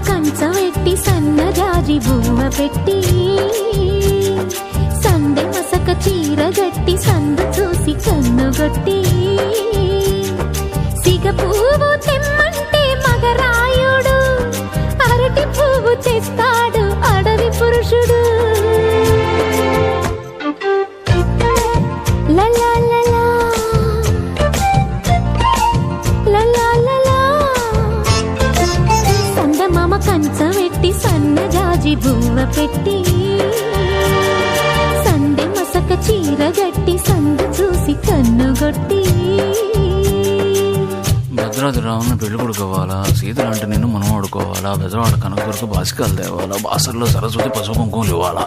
కంచవెట్టి సన్నజాజి బువ్వ పెట్టి సందె మసక చీర గట్టి సందు చూసి కన్నుగొట్టి సిగ పువ్వు తెమ్మంటే మగరాయుడు అరటి పువ్వు తెస్తాడు అడవి పురుషుడు. లలా లలా లలా లలా సందమామ కంచవెట్టి సన్నజాజి బువ్వ పెట్టి సందె మసక చీర గట్టి సందు చూసి కన్నుగొట్టి. భద్రాద్రి రావుని పెళ్లి కొడుకోవాలా, సీతలంటే నేను మనం ఆడుకోవాలా, బెజవాడ కనకదుర్గ బాసికాలు తేవాలా, బాసర్లో సరస్వతి పసుపు కుంకుమలు ఇవ్వాలా.